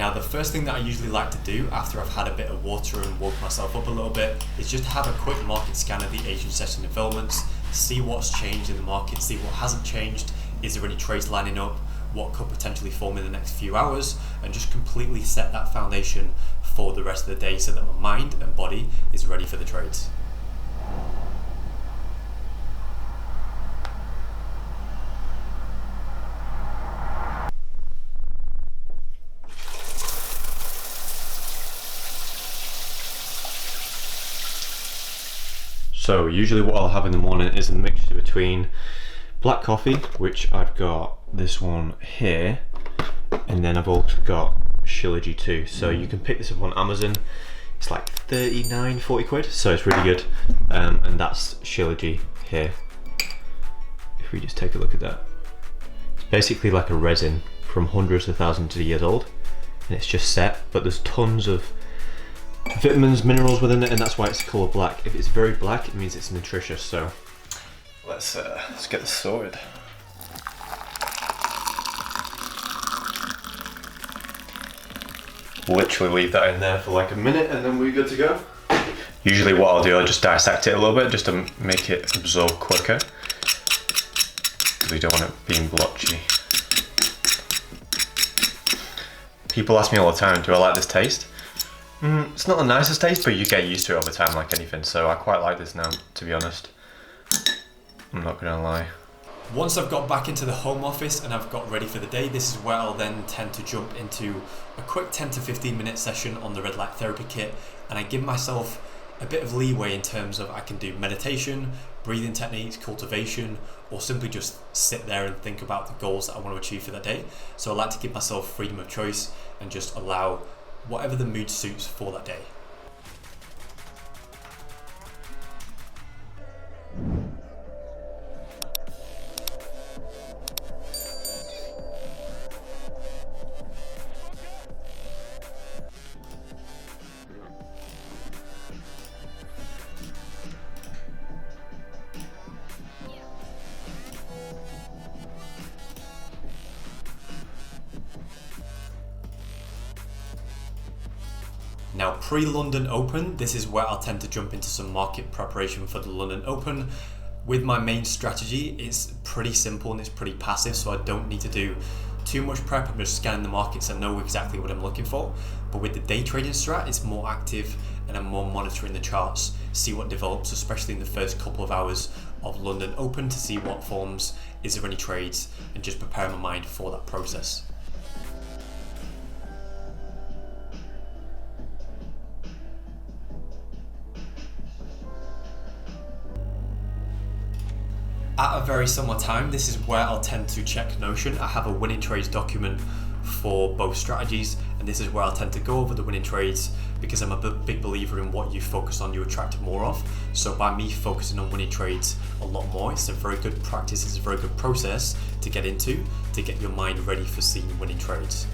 Now, the first thing that I usually like to do after I've had a bit of water and woke myself up a little bit is just have a quick market scan of the Asian session developments, see what's changed in the market, see what hasn't changed, is there any trades lining up, what could potentially form in the next few hours, and just completely set that foundation for the rest of the day so that my mind and body is ready for the trades. So usually what I'll have in the morning is a mixture between black coffee, which I've got this one here, and then I've also got Shilajit too. So you can pick this up on Amazon. It's like 39, 40 quid, so it's really good. And that's Shilajit here. If we just take a look at that. It's basically like a resin from hundreds of thousands of years old, and it's just set, but there's tons of vitamins, minerals within it, and that's why it's colour black. If it's very black, it means it's nutritious. So let's get this sorted. Literally leave that in there for like a minute and then we're good to go. Usually what I'll do, I'll just dissect it a little bit just to make it absorb quicker, because we don't want it being blotchy. People ask me all the time, do I like this taste? It's not the nicest taste, but you get used to it over time like anything, so I quite like this now, to be honest. I'm not gonna lie. Once I've got back into the home office and I've got ready for the day, this is where I'll then tend to jump into a quick 10 to 15 minute session on the red light therapy kit, and I give myself a bit of leeway in terms of I can do meditation, breathing techniques, cultivation, or simply just sit there and think about the goals that I want to achieve for that day. So I like to give myself freedom of choice and just allow whatever the mood suits for that day. Now, pre-London Open, this is where I'll tend to jump into some market preparation for the London Open. With my main strategy, it's pretty simple and it's pretty passive, so I don't need to do too much prep. I'm just scanning the markets and know exactly what I'm looking for. But with the day trading strat, it's more active and I'm more monitoring the charts, see what develops, especially in the first couple of hours of London Open, to see what forms, is there any trades, and just prepare my mind for that process. At a very similar time, this is where I'll tend to check Notion. I have a winning trades document for both strategies, and this is where I'll tend to go over the winning trades, because I'm a big believer in what you focus on, you attract more of. So by me focusing on winning trades a lot more, it's a very good practice, it's a very good process to get into, to get your mind ready for seeing winning trades.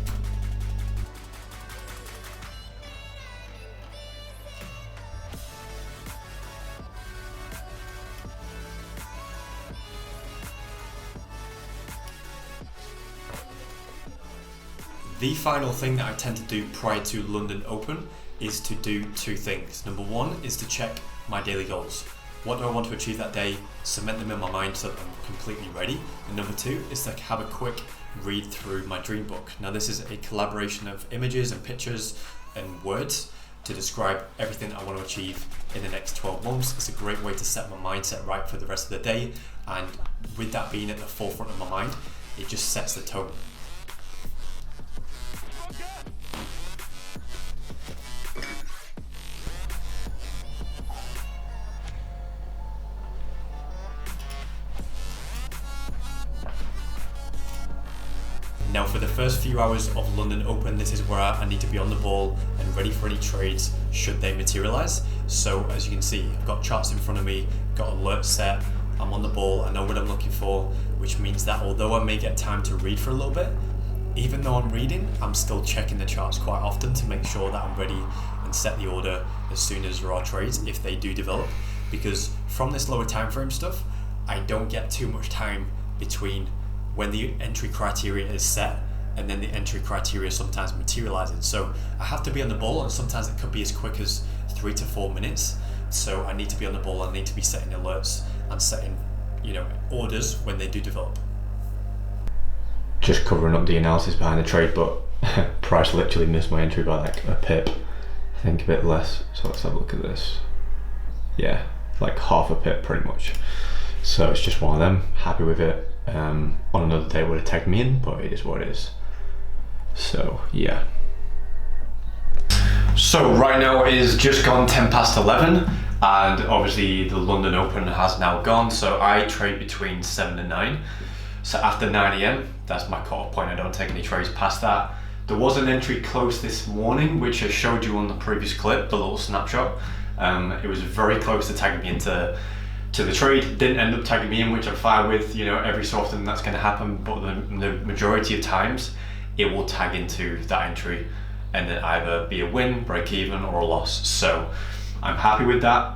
The final thing that I tend to do prior to London Open is to do two things. Number one is to check my daily goals. What do I want to achieve that day? Cement them in my mind so that I'm completely ready. And number two is to have a quick read through my dream book. Now, this is a collaboration of images and pictures and words to describe everything that I want to achieve in the next 12 months. It's a great way to set my mindset right for the rest of the day. And with that being at the forefront of my mind, it just sets the tone. Now, for the first few hours of London Open, this is where I need to be on the ball and ready for any trades should they materialize. So as you can see, I've got charts in front of me, got alerts set, I'm on the ball, I know what I'm looking for, which means that although I may get time to read for a little bit, even though I'm reading, I'm still checking the charts quite often to make sure that I'm ready and set the order as soon as there are trades, if they do develop. Because from this lower time frame stuff, I don't get too much time between when the entry criteria is set and then the entry criteria sometimes materializing. So I have to be on the ball, and sometimes it could be as quick as 3 to 4 minutes. So I need to be on the ball, I need to be setting alerts and setting, orders when they do develop. Just covering up the analysis behind the trade, but price literally missed my entry by like a pip. I think a bit less. So let's have a look at this. Yeah, like half a pip pretty much. So it's just one of them. Happy with it. On another day it would have tagged me in, but it is what it is. So yeah. So right now it is just gone 10 past 11, and obviously the London Open has now gone, so I trade between 7 and 9. So after 9 AM, that's my cut-off point. I don't take any trades past that. There was an entry close this morning, which I showed you on the previous clip, the little snapshot. It was very close to tagging me into the trade. Didn't end up tagging me in, which I'm fine with. Every so often that's going to happen, but the majority of times it will tag into that entry and then either be a win, break even, or a loss. So I'm happy with that.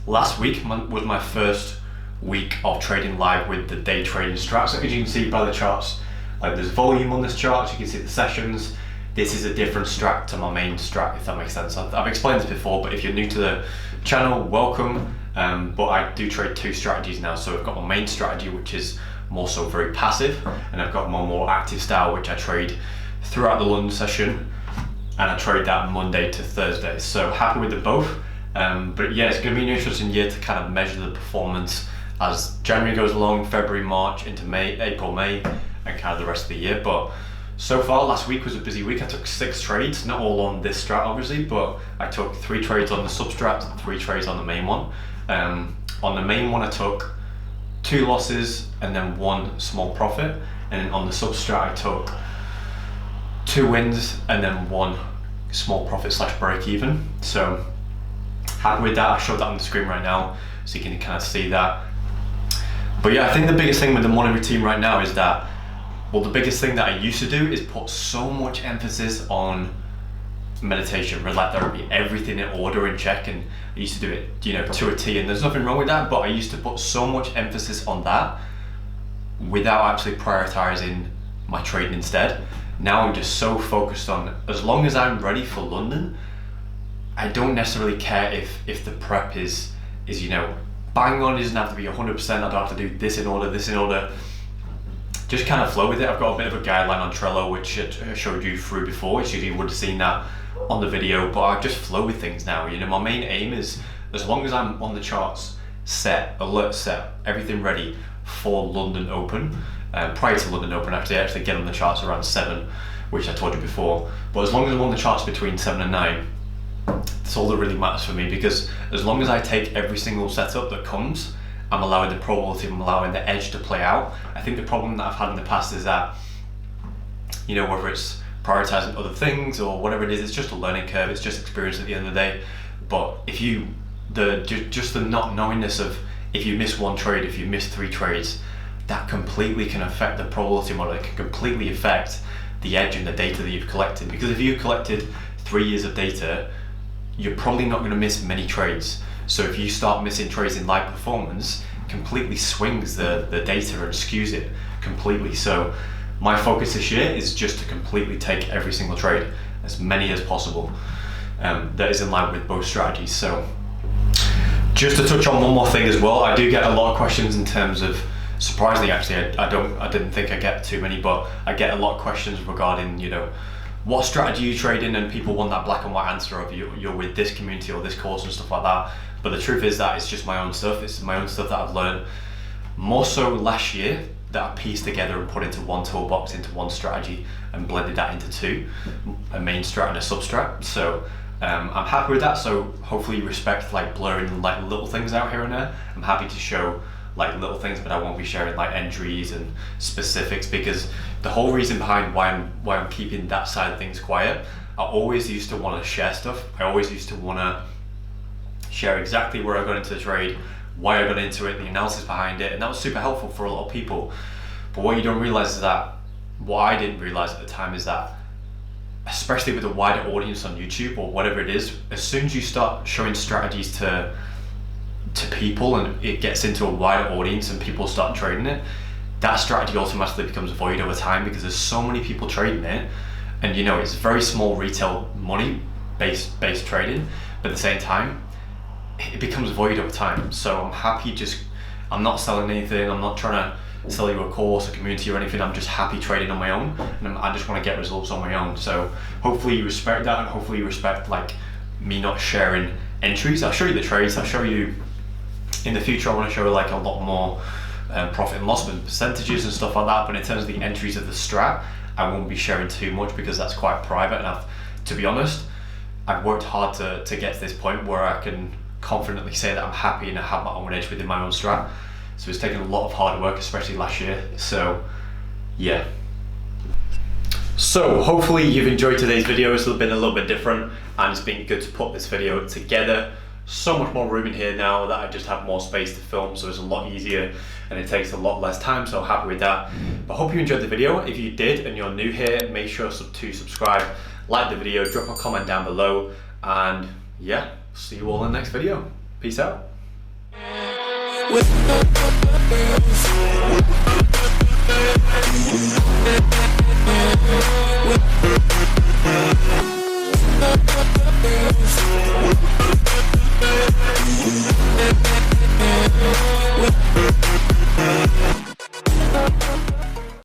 Last week was my first week of trading live with the day trading strat. So as you can see by the charts, like there's volume on this chart, so you can see the sessions. This is a different strat to my main strat, if that makes sense. I've explained this before, but if you're new to the channel, welcome. But I do trade 2 strategies now. So I've got my main strategy, which is more so very passive, and I've got my more active style, which I trade throughout the London session, and I trade that Monday to Thursday. So happy with the both. But yeah, it's going to be an interesting year to kind of measure the performance as January goes along, February, March, into May, April, May, and kind of the rest of the year. But so far, last week was a busy week. I took 6 trades, not all on this strat obviously, but I took 3 trades on the substrat and 3 trades on the main one. On the main one I took 2 losses and then 1 small profit, and then on the substrat I took 2 wins and then 1 small profit / break even. So happy with that. I showed that on the screen right now so you can kind of see that. But yeah, I think the biggest thing with the morning routine right now is that, well, the biggest thing that I used to do is put so much emphasis on meditation, red light therapy, everything in order and check, and I used to do it, to a T, and there's nothing wrong with that, but I used to put so much emphasis on that without actually prioritizing my trading instead. Now I'm just so focused on, as long as I'm ready for London, I don't necessarily care if the prep is bang on. It doesn't have to be 100%. I don't have to do this in order, just kind of flow with it. I've got a bit of a guideline on Trello, which I showed you through before, so you would have seen that on the video, but I just flow with things now. My main aim is, as long as I'm on the charts, alert set, everything ready for London Open. Prior to London Open, I actually get on the charts around 7, which I told you before, but as long as I'm on the charts between 7 and 9, that's all that really matters for me, because as long as I take every single setup that comes, I'm allowing the probability, I'm allowing the edge to play out. I think the problem that I've had in the past is that, whether it's prioritizing other things or whatever it is, it's just a learning curve, it's just experience at the end of the day. But if just the not knowingness of, if you miss 1 trade, if you miss 3 trades, that completely can affect the probability model. It can completely affect the edge and the data that you've collected. Because if you've collected 3 years of data, you're probably not going to miss many trades. So if you start missing trades in live performance, completely swings the data and skews it completely. So my focus this year is just to completely take every single trade, as many as possible, that is in line with both strategies. So just to touch on one more thing as well, I do get a lot of questions in terms of, surprisingly actually, I didn't think I get too many, but I get a lot of questions regarding, what strategy you trade in, and people want that black and white answer of you're with this community or this course and stuff like that. But the truth is that it's just my own stuff. It's my own stuff that I've learned more so last year, that I pieced together and put into one toolbox, into one strategy, and blended that into 2, a main strat and a substrat. So I'm happy with that. So hopefully you respect blurring little things out here and there. I'm happy to show little things, but I won't be sharing entries and specifics, because the whole reason behind why I'm keeping that side of things quiet, I always used to want to share stuff. I always used to want to share exactly where I got into the trade, why I got into it, the analysis behind it, and that was super helpful for a lot of people. But what you don't realize is that, what I didn't realize at the time is that, especially with a wider audience on YouTube or whatever it is, as soon as you start showing strategies to people and it gets into a wider audience and people start trading it, that strategy automatically becomes void over time because there's so many people trading it, and you know, it's very small retail money based trading, but at the same time it becomes void over time. So I'm happy, I'm not selling anything, I'm not trying to sell you a course, a community or anything. I'm just happy trading on my own, and I just want to get results on my own. So hopefully you respect that, and hopefully you respect like me not sharing entries. I'll show you the trades, I'll show you in the future. I want to show like a lot more profit and loss and percentages and stuff like that, but in terms of the entries of the strat, I won't be sharing too much because that's quite private, and to be honest, I've worked hard to get to this point where I can confidently say that I'm happy and I have my own edge within my own strat. So it's taken a lot of hard work, especially last year. So yeah. So hopefully you've enjoyed today's video. It's been a little bit different, and it's been good to put this video together. So much more room in here now that I just have more space to film, so it's a lot easier and it takes a lot less time, so happy with that. But I hope you enjoyed the video. If you did and you're new here, make sure to subscribe, like the video, drop a comment down below, and yeah, see you all in the next video. Peace out. With